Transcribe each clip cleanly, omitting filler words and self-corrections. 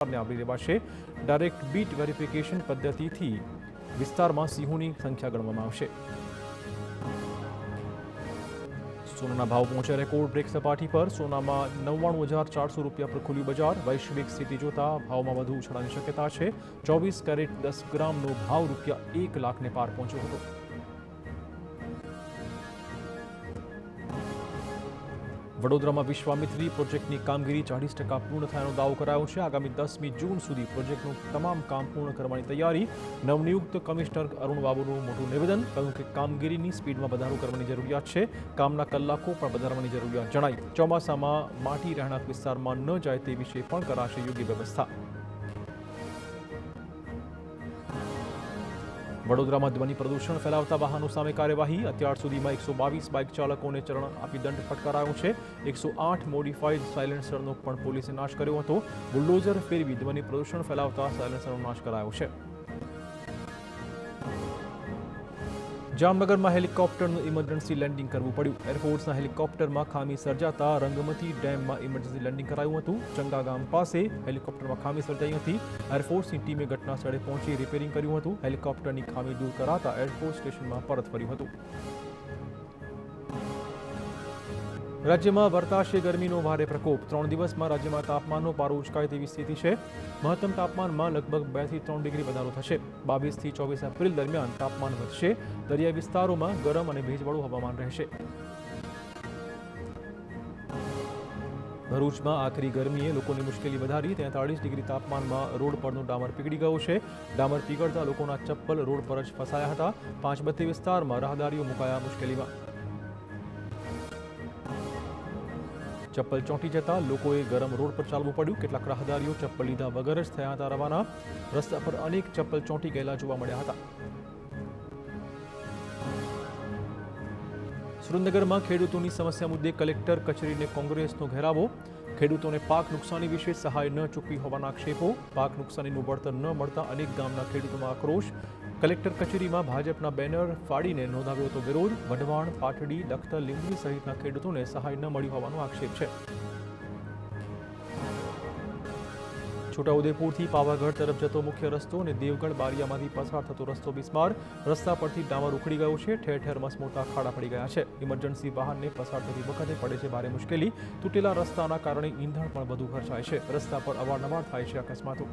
ને આવરી લેવાશે। ડાયરેક્ટ બીટ વેરિફિકેશન પદ્ધતિથી વિસ્તારમાં સિંહોની સંખ્યા ગણવામાં આવશે। સોનાના ભાવ પહોંચ્યા રેકોર્ડ બ્રેક સપાટી પર। સોનામાં 99,400 રૂપિયા પર ખુલ્યું બજાર। વૈશ્વિક સ્થિતિ જોતા ભાવમાં વધુ ઉછાળાની શક્યતા છે। 24 કેરેટ 10 ગ્રામનો ભાવ રૂપિયા 1 લાખને પાર પહોંચ્યો હતો। વડોદરામાં વિશ્વામિત્રી પ્રોજેક્ટની કામગીરી 40% પૂર્ણ થયાનો દાવો કરાયો છે। આગામી 10મી જૂન સુધી પ્રોજેક્ટનું તમામ કામ પૂર્ણ કરવાની તૈયારી। નવનિયુક્ત કમિશનર અરુણ બાબુનું મોટું નિવેદન। કહ્યું કે કામગીરીની સ્પીડમાં વધારો કરવાની જરૂરિયાત છે। કામના કલાકો પણ વધારવાની જરૂરિયાત જણાઈ। ચોમાસામાં માટી રહેણાંક વિસ્તારમાં ન જાય તે વિશે પણ કરાશે યોગ્ય વ્યવસ્થા। વડોદરામાં ધ્વનિ પ્રદૂષણ ફેલાવતા વાહનો સામે કાર્યવાહી। અત્યાર સુધીમાં 122 બાઇક ચાલકોને ચલણ આપી દંડ ફટકારાયો છે। 108 મોડિફાઈડ સાયલેન્સરનો પણ પોલીસે નાશ કર્યો હતો। બુલડોઝર ફેરવી ધ્વનિ પ્રદૂષણ ફેલાવતા સાયલેન્સરનો નાશ કરાયો છે। જામનગરમાં હેલિકોપ્ટરનું ઇમરજન્સી લેન્ડિંગ કરવું પડ્યું। એરફોર્સના હેલિકોપ્ટરમાં ખામી સર્જાતા રંગમતી ડેમમાં ઇમરજન્સી લેન્ડિંગ કરાયું હતું। ચંગા ગામ પાસે હેલિકોપ્ટરમાં ખામી સર્જાઈ હતી। એરફોર્સની ટીમે ઘટના સ્થળે પહોંચી રિપેરિંગ કર્યું હતું। હેલિકોપ્ટરની ખામી દૂર કરાતા એરફોર્સ સ્ટેશનમાં પરત ફર્યું હતું। રાજ્યમાં વર્તાશે ગરમીનો ભારે પ્રકોપ। 3 દિવસમાં રાજ્યમાં તાપમાનનો પારો ઉંચકાય તેવી સ્થિતિ છે। મહત્તમ તાપમાનમાં લગભગ 2 થી 3 ડિગ્રી વધારો થશે। 22 થી 24 એપ્રિલ દરમિયાન તાપમાન વધશે। દરિયાઈ વિસ્તારોમાં ગરમ અને ભેજવાળું હવામાન રહેશે। ભરૂચમાં આકરી ગરમીએ લોકોની મુશ્કેલી વધારી। 43 ડિગ્રી તાપમાનમાં રોડ પરનો ડામર પીગળી ગયો છે। ડામર પીગળતા લોકોના ચપ્પલ રોડ પર જ ફસાયા હતા। 5 વિસ્તારમાં રાહદારીઓ મુકાયા મુશ્કેલીમાં। ચપ્પલ ચોંટી જતા લોકોએ ગરમ રોડ પર ચાલવું પડ્યું। કેટલાક રાહદારીઓ ચપ્પલ લીધા વગર જ થયા હતા રવાના। રસ્તા પર અનેક ચપ્પલ ચોંટી ગયેલા જોવા મળ્યા હતા। સુરેન્દ્રનગરમાં ખેડૂતોની સમસ્યા મુદ્દે કલેક્ટર કચેરીને કોંગ્રેસનો ઘેરાવો। ખેડૂતોને પાક નુકસાની વિશે સહાય ન ચૂકવી હોવાના આક્ષેપો। પાક નુકસાનીનું વળતર ન મળતા અનેક ગામના ખેડૂતોમાં આક્રોશ। કલેક્ટર કચેરીમાં ભાજપના બેનર ફાડીને નોંધાવ્યો હતો વિરોધ। વઢવાણ, પાટડી, લખતર, લીંબડી સહિતના ખેડૂતોને સહાય ન મળી હોવાનો આક્ષેપ છે। છોટાઉદેપુરથી પાવાગઢ તરફ જતો મુખ્ય રસ્તો અને દેવગઢ બારિયામાંથી પસાર થતો રસ્તો બિસ્માર। રસ્તા પરથી ડામર ઉખડી ગયો છે। ઠેર ઠેર મસમોટા ખાડા પડી ગયા છે। ઇમરજન્સી વાહનને પસાર થતી વખતે પડે છે ભારે મુશ્કેલી। તૂટેલા રસ્તાના કારણે ઈંધણ પણ વધુ ખર્ચાય છે। રસ્તા પર અવારનવાર થાય છે અકસ્માતો।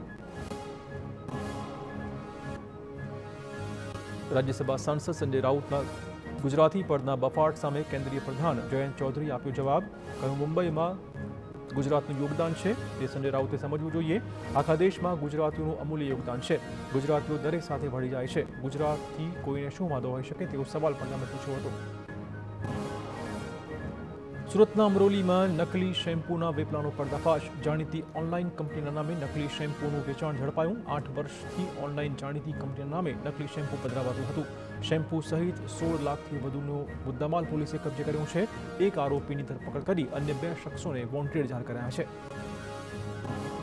રાજ્યસભા સાંસદ સંજય રાઉતના ગુજરાતી પરના બફાટ સામે કેન્દ્રીય પ્રધાન જયંત ચૌધરીએ આપ્યો જવાબ। કહ્યું મુંબઈમાં ગુજરાતનું યોગદાન છે તે સંજય રાઉતે સમજવું જોઈએ। આખા દેશમાં ગુજરાતીઓનું અમૂલ્ય યોગદાન છે। ગુજરાતીઓ દરેક સાથે ભળી જાય છે। ગુજરાતથી કોઈને શું વાંધો હોઈ શકે તેવો સવાલ પણ તેમણે પૂછ્યો હતો। સુરતના અમરોલીમાં નકલી શેમ્પૂના વેપલાનો પર્દાફાશ। જાણીતી ઓનલાઈન કંપનીના નામે નકલી શેમ્પૂનું વેચાણ ઝડપાયું। 8 વર્ષથી ઓનલાઈન જાણીતી કંપનીના નામે નકલી શેમ્પૂ પધરાવાતું હતું। શેમ્પૂ સહિત 16 લાખથી વધુનો મુદ્દામાલ પોલીસે કબજે કર્યો છે। એક આરોપીની ધરપકડ કરી અન્ય 2 શખ્સોને વોન્ટેડ જાહેર કર્યા છે।